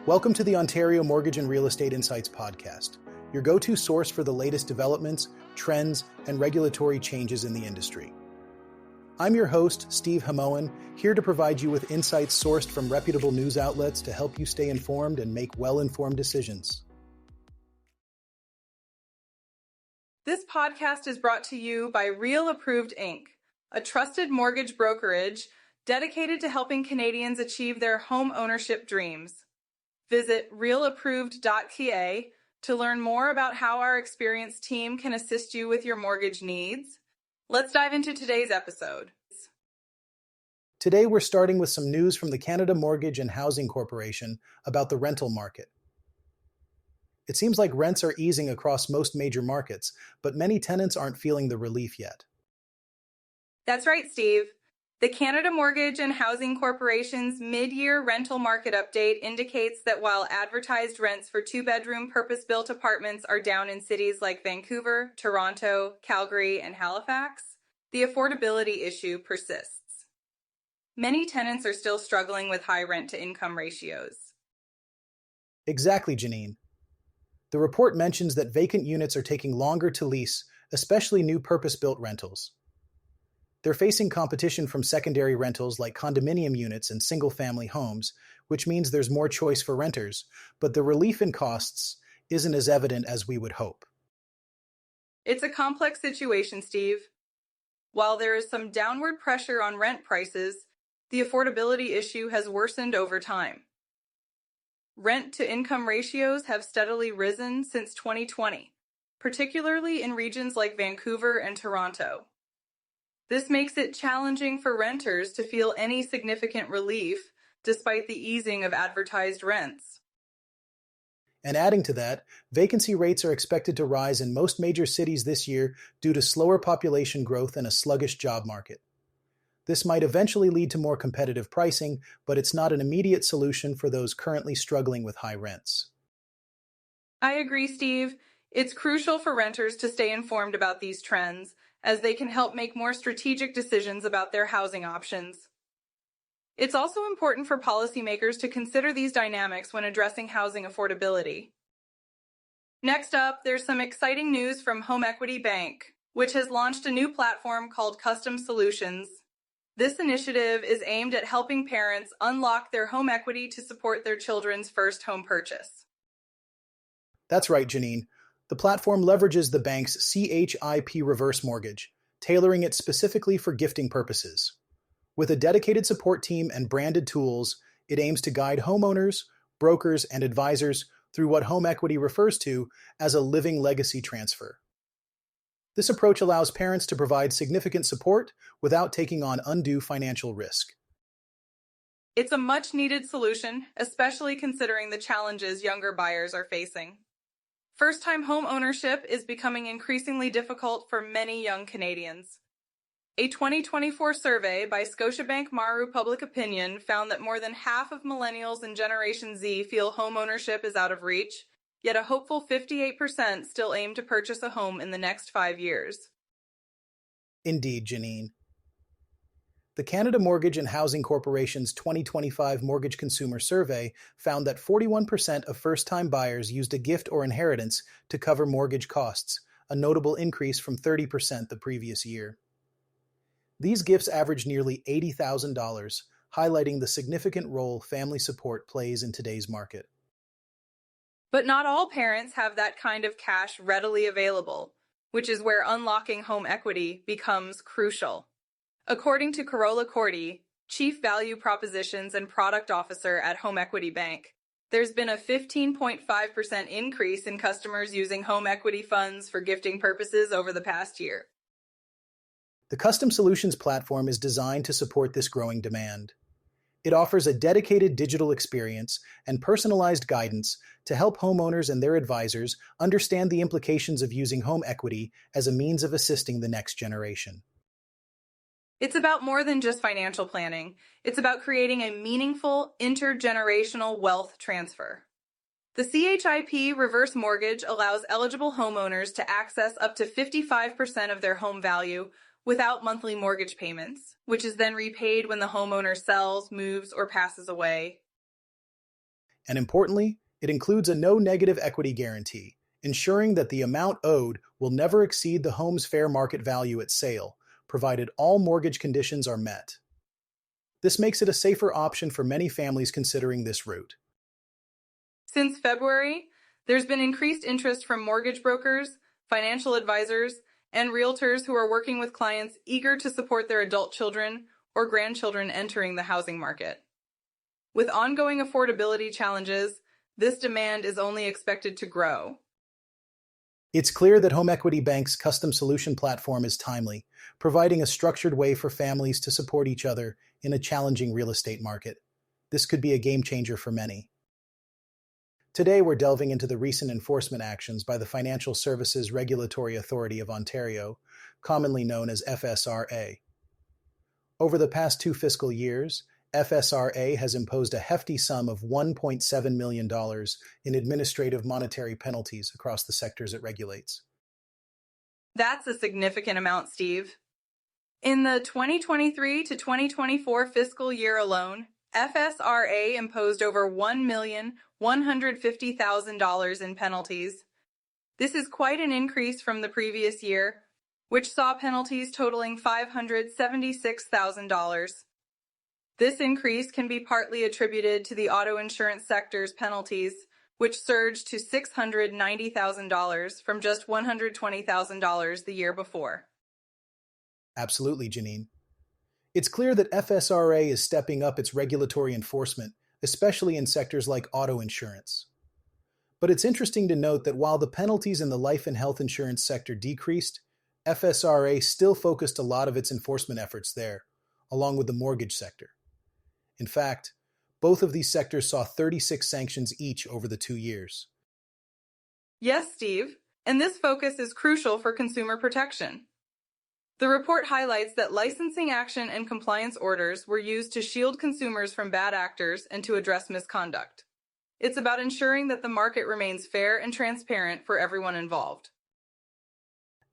Welcome to the Ontario Mortgage and Real Estate Insights podcast, your go-to source for the latest developments, trends, and regulatory changes in the industry. I'm your host, Steve Hamoan, here to provide you with insights sourced from reputable news outlets to help you stay informed and make well-informed decisions. This podcast is brought to you by Real Approved Inc., a trusted mortgage brokerage dedicated to helping Canadians achieve their home ownership dreams. Visit realapproved.ca to learn more about how our experienced team can assist you with your mortgage needs. Let's dive into today's episode. Today, we're starting with some news from the Canada Mortgage and Housing Corporation about the rental market. It seems like rents are easing across most major markets, but many tenants aren't feeling the relief yet. That's right, Steve. The Canada Mortgage and Housing Corporation's mid-year rental market update indicates that while advertised rents for two-bedroom purpose-built apartments are down in cities like Vancouver, Toronto, Calgary, and Halifax, the affordability issue persists. Many tenants are still struggling with high rent-to-income ratios. Exactly, Janine. The report mentions that vacant units are taking longer to lease, especially new purpose-built rentals. They're facing competition from secondary rentals like condominium units and single-family homes, which means there's more choice for renters, but the relief in costs isn't as evident as we would hope. It's a complex situation, Steve. While there is some downward pressure on rent prices, the affordability issue has worsened over time. Rent-to-income ratios have steadily risen since 2020, particularly in regions like Vancouver and Toronto. This makes it challenging for renters to feel any significant relief despite the easing of advertised rents. And adding to that, vacancy rates are expected to rise in most major cities this year due to slower population growth and a sluggish job market. This might eventually lead to more competitive pricing, but it's not an immediate solution for those currently struggling with high rents. I agree, Steve. It's crucial for renters to stay informed about these trends, as they can help make more strategic decisions about their housing options. It's also important for policymakers to consider these dynamics when addressing housing affordability. Next up, there's some exciting news from HomeEquity Bank, which has launched a new platform called Custom Solutions. This initiative is aimed at helping parents unlock their home equity to support their children's first home purchase. That's right, Janine. The platform leverages the bank's CHIP reverse mortgage, tailoring it specifically for gifting purposes. With a dedicated support team and branded tools, it aims to guide homeowners, brokers, and advisors through what HomeEquity refers to as a living legacy transfer. This approach allows parents to provide significant support without taking on undue financial risk. It's a much-needed solution, especially considering the challenges younger buyers are facing. First-time home ownership is becoming increasingly difficult for many young Canadians. A 2024 survey by Scotiabank Maru Public Opinion found that more than half of millennials and Generation Z feel home ownership is out of reach, yet a hopeful 58% still aim to purchase a home in the next 5 years. Indeed, Janine. The Canada Mortgage and Housing Corporation's 2025 Mortgage Consumer Survey found that 41% of first-time buyers used a gift or inheritance to cover mortgage costs, a notable increase from 30% the previous year. These gifts average nearly $80,000, highlighting the significant role family support plays in today's market. But not all parents have that kind of cash readily available, which is where unlocking home equity becomes crucial. According to Carola Cordy, Chief Value Propositions and Product Officer at HomeEquity Bank, there's been a 15.5% increase in customers using home equity funds for gifting purposes over the past year. The Custom Solutions platform is designed to support this growing demand. It offers a dedicated digital experience and personalized guidance to help homeowners and their advisors understand the implications of using home equity as a means of assisting the next generation. It's about more than just financial planning. It's about creating a meaningful intergenerational wealth transfer. The CHIP reverse mortgage allows eligible homeowners to access up to 55% of their home value without monthly mortgage payments, which is then repaid when the homeowner sells, moves, or passes away. And importantly, it includes a no negative equity guarantee, ensuring that the amount owed will never exceed the home's fair market value at sale, provided all mortgage conditions are met. This makes it a safer option for many families considering this route. Since February, there's been increased interest from mortgage brokers, financial advisors, and realtors who are working with clients eager to support their adult children or grandchildren entering the housing market. With ongoing affordability challenges, this demand is only expected to grow. It's clear that HomeEquity Bank's custom solution platform is timely, providing a structured way for families to support each other in a challenging real estate market. This could be a game changer for many. Today, we're delving into the recent enforcement actions by the Financial Services Regulatory Authority of Ontario, commonly known as FSRA. Over the past 2 fiscal years, FSRA has imposed a hefty sum of $1.7 million in administrative monetary penalties across the sectors it regulates. That's a significant amount, Steve. In the 2023 to 2024 fiscal year alone, FSRA imposed over $1,150,000 in penalties. This is quite an increase from the previous year, which saw penalties totaling $576,000. This increase can be partly attributed to the auto insurance sector's penalties, which surged to $690,000 from just $120,000 the year before. Absolutely, Janine. It's clear that FSRA is stepping up its regulatory enforcement, especially in sectors like auto insurance. But it's interesting to note that while the penalties in the life and health insurance sector decreased, FSRA still focused a lot of its enforcement efforts there, along with the mortgage sector. In fact, both of these sectors saw 36 sanctions each over the 2 years. Yes, Steve, and this focus is crucial for consumer protection. The report highlights that licensing action and compliance orders were used to shield consumers from bad actors and to address misconduct. It's about ensuring that the market remains fair and transparent for everyone involved.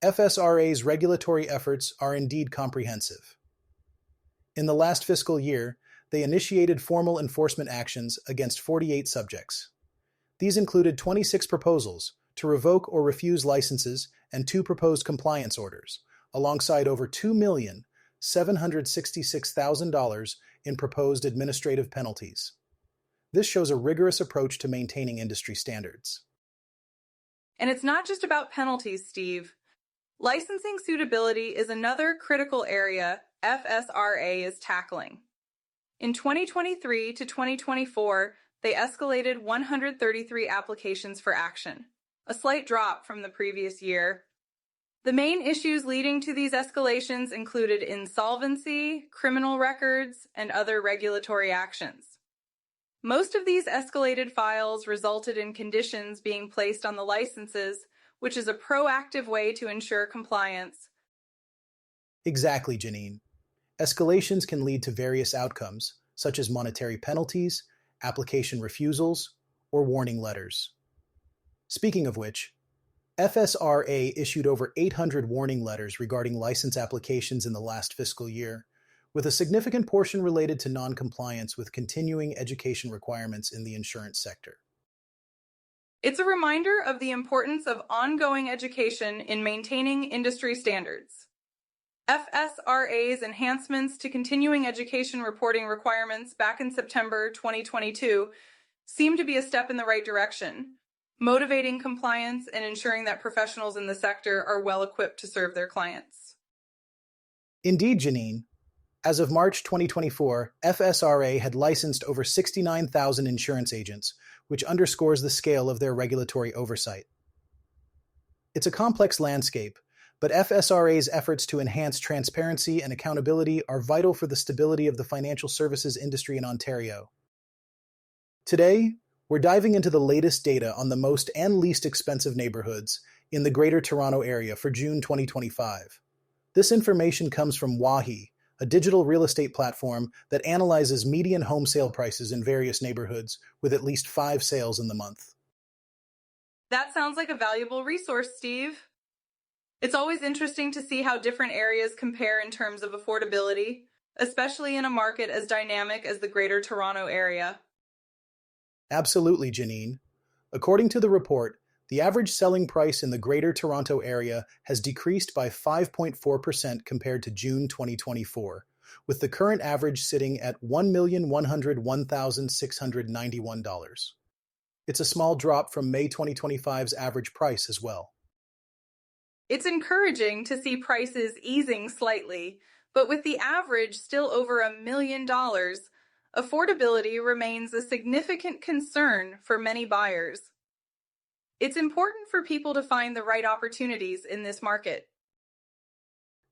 FSRA's regulatory efforts are indeed comprehensive. In the last fiscal year, they initiated formal enforcement actions against 48 subjects. These included 26 proposals to revoke or refuse licenses and 2 proposed compliance orders, alongside over $2,766,000 in proposed administrative penalties. This shows a rigorous approach to maintaining industry standards. And it's not just about penalties, Steve. Licensing suitability is another critical area FSRA is tackling. In 2023 to 2024, they escalated 133 applications for action, a slight drop from the previous year. The main issues leading to these escalations included insolvency, criminal records, and other regulatory actions. Most of these escalated files resulted in conditions being placed on the licenses, which is a proactive way to ensure compliance. Exactly, Janine. Escalations can lead to various outcomes, such as monetary penalties, application refusals, or warning letters. Speaking of which, FSRA issued over 800 warning letters regarding license applications in the last fiscal year, with a significant portion related to non-compliance with continuing education requirements in the insurance sector. It's a reminder of the importance of ongoing education in maintaining industry standards. FSRA's enhancements to continuing education reporting requirements back in September 2022 seem to be a step in the right direction, motivating compliance and ensuring that professionals in the sector are well equipped to serve their clients. Indeed, Janine. As of March 2024, FSRA had licensed over 69,000 insurance agents, which underscores the scale of their regulatory oversight. It's a complex landscape, but FSRA's efforts to enhance transparency and accountability are vital for the stability of the financial services industry in Ontario. Today, we're diving into the latest data on the most and least expensive neighborhoods in the Greater Toronto Area for June 2025. This information comes from Wahi, a digital real estate platform that analyzes median home sale prices in various neighborhoods with at least 5 sales in the month. That sounds like a valuable resource, Steve. It's always interesting to see how different areas compare in terms of affordability, especially in a market as dynamic as the Greater Toronto Area. Absolutely, Janine. According to the report, the average selling price in the Greater Toronto Area has decreased by 5.4% compared to June 2024, with the current average sitting at $1,101,691. It's a small drop from May 2025's average price as well. It's encouraging to see prices easing slightly, but with the average still over $1 million, affordability remains a significant concern for many buyers. It's important for people to find the right opportunities in this market.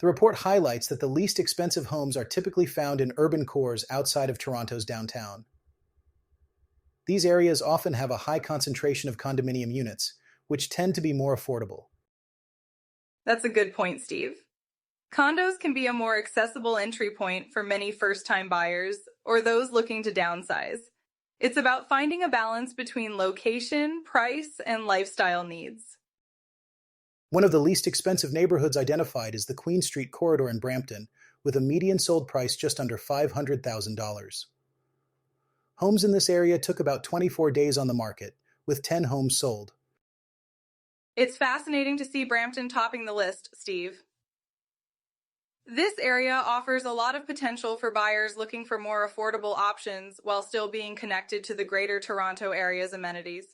The report highlights that the least expensive homes are typically found in urban cores outside of Toronto's downtown. These areas often have a high concentration of condominium units, which tend to be more affordable. That's a good point, Steve. Condos can be a more accessible entry point for many first-time buyers or those looking to downsize. It's about finding a balance between location, price, and lifestyle needs. One of the least expensive neighborhoods identified is the Queen Street corridor in Brampton, with a median sold price just under $500,000. Homes in this area took about 24 days on the market, with 10 homes sold. It's fascinating to see Brampton topping the list, Steve. This area offers a lot of potential for buyers looking for more affordable options while still being connected to the Greater Toronto Area's amenities.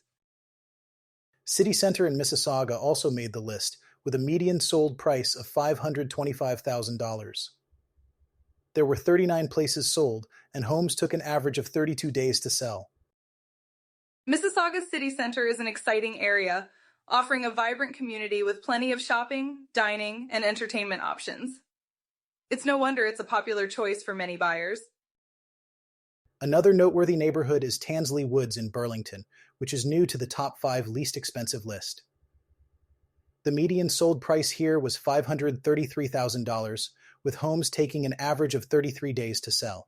City Centre in Mississauga also made the list, with a median sold price of $525,000. There were 39 places sold, and homes took an average of 32 days to sell. Mississauga City Centre is an exciting area, offering a vibrant community with plenty of shopping, dining, and entertainment options. It's no wonder it's a popular choice for many buyers. Another noteworthy neighborhood is Tansley Woods in Burlington, which is new to the top 5 least expensive list. The median sold price here was $533,000, with homes taking an average of 33 days to sell.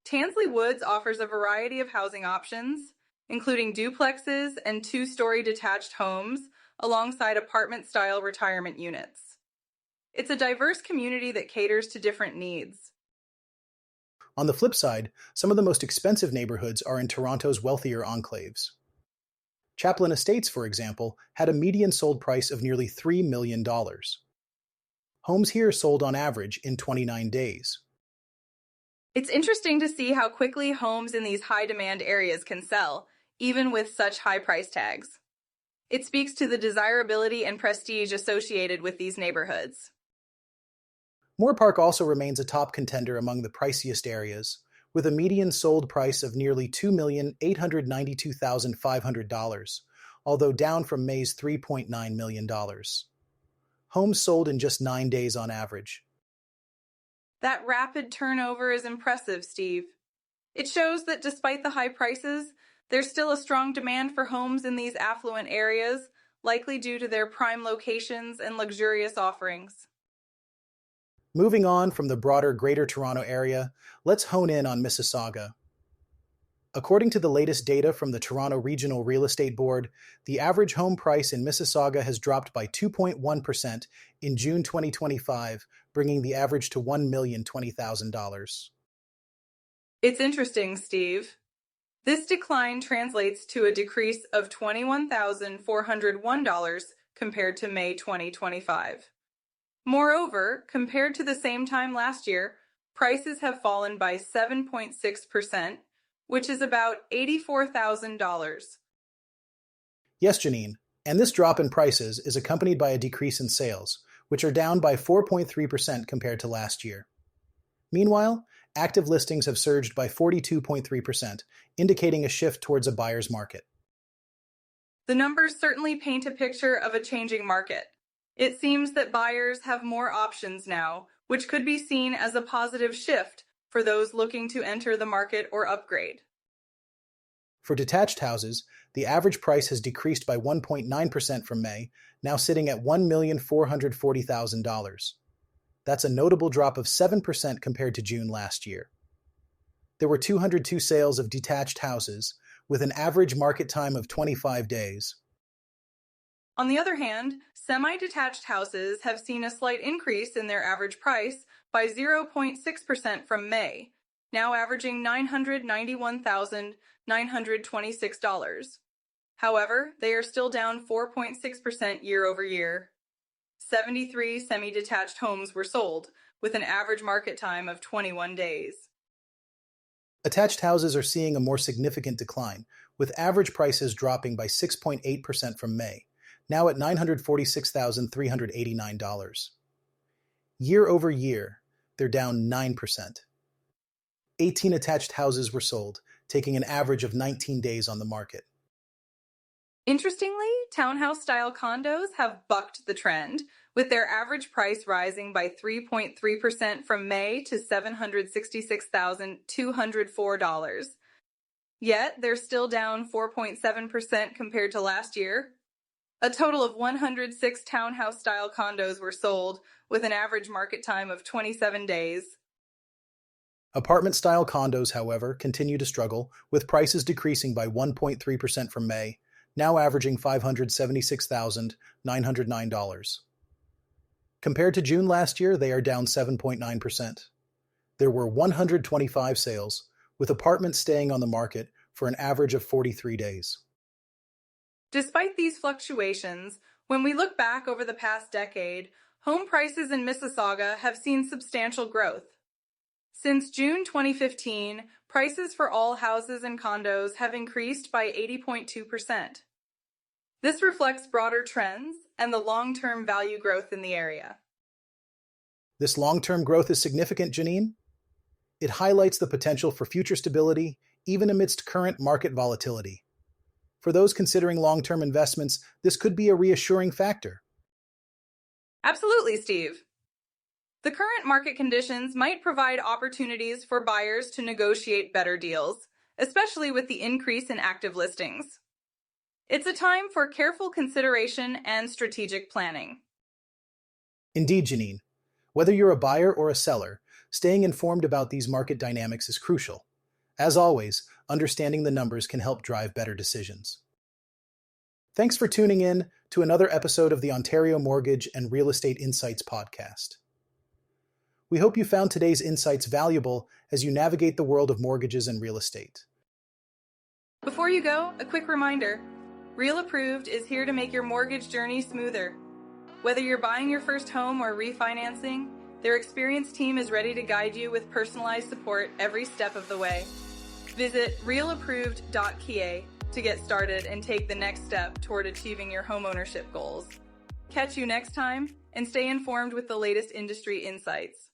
Tansley Woods offers a variety of housing options, including duplexes and 2-story detached homes, alongside apartment-style retirement units. It's a diverse community that caters to different needs. On the flip side, some of the most expensive neighborhoods are in Toronto's wealthier enclaves. Chaplin Estates, for example, had a median sold price of nearly $3 million. Homes here sold on average in 29 days. It's interesting to see how quickly homes in these high-demand areas can sell, even with such high price tags. It speaks to the desirability and prestige associated with these neighborhoods. Moore Park also remains a top contender among the priciest areas, with a median sold price of nearly $2,892,500, although down from May's $3.9 million. Homes sold in just 9 days on average. That rapid turnover is impressive, Steve. It shows that despite the high prices, there's still a strong demand for homes in these affluent areas, likely due to their prime locations and luxurious offerings. Moving on from the broader Greater Toronto Area, let's hone in on Mississauga. According to the latest data from the Toronto Regional Real Estate Board, the average home price in Mississauga has dropped by 2.1% in June 2025, bringing the average to $1,020,000. It's interesting, Steve. This decline translates to a decrease of $21,401 compared to May 2025. Moreover, compared to the same time last year, prices have fallen by 7.6%, which is about $84,000. Yes, Janine, and this drop in prices is accompanied by a decrease in sales, which are down by 4.3% compared to last year. Meanwhile, active listings have surged by 42.3%, indicating a shift towards a buyer's market. The numbers certainly paint a picture of a changing market. It seems that buyers have more options now, which could be seen as a positive shift for those looking to enter the market or upgrade. For detached houses, the average price has decreased by 1.9% from May, now sitting at $1,440,000. That's a notable drop of 7% compared to June last year. There were 202 sales of detached houses, with an average market time of 25 days. On the other hand, semi-detached houses have seen a slight increase in their average price by 0.6% from May, now averaging $991,900 $926. However, they are still down 4.6% year over year. 73 semi-detached homes were sold, with an average market time of 21 days. Attached houses are seeing a more significant decline, with average prices dropping by 6.8% from May, now at $946,389. Year over year, they're down 9%. 18 attached houses were sold, taking an average of 19 days on the market. Interestingly, townhouse-style condos have bucked the trend, with their average price rising by 3.3% from May to $766,204. Yet, they're still down 4.7% compared to last year. A total of 106 townhouse-style condos were sold, with an average market time of 27 days. Apartment-style condos, however, continue to struggle, with prices decreasing by 1.3% from May, now averaging $576,909. Compared to June last year, they are down 7.9%. There were 125 sales, with apartments staying on the market for an average of 43 days. Despite these fluctuations, when we look back over the past decade, home prices in Mississauga have seen substantial growth. Since June 2015, prices for all houses and condos have increased by 80.2%. This reflects broader trends and the long-term value growth in the area. This long-term growth is significant, Janine. It highlights the potential for future stability, even amidst current market volatility. For those considering long-term investments, this could be a reassuring factor. Absolutely, Steve. The current market conditions might provide opportunities for buyers to negotiate better deals, especially with the increase in active listings. It's a time for careful consideration and strategic planning. Indeed, Janine. Whether you're a buyer or a seller, staying informed about these market dynamics is crucial. As always, understanding the numbers can help drive better decisions. Thanks for tuning in to another episode of the Ontario Mortgage and Real Estate Insights podcast. We hope you found today's insights valuable as you navigate the world of mortgages and real estate. Before you go, a quick reminder. Real Approved is here to make your mortgage journey smoother. Whether you're buying your first home or refinancing, their experienced team is ready to guide you with personalized support every step of the way. Visit realapproved.ca to get started and take the next step toward achieving your homeownership goals. Catch you next time, and stay informed with the latest industry insights.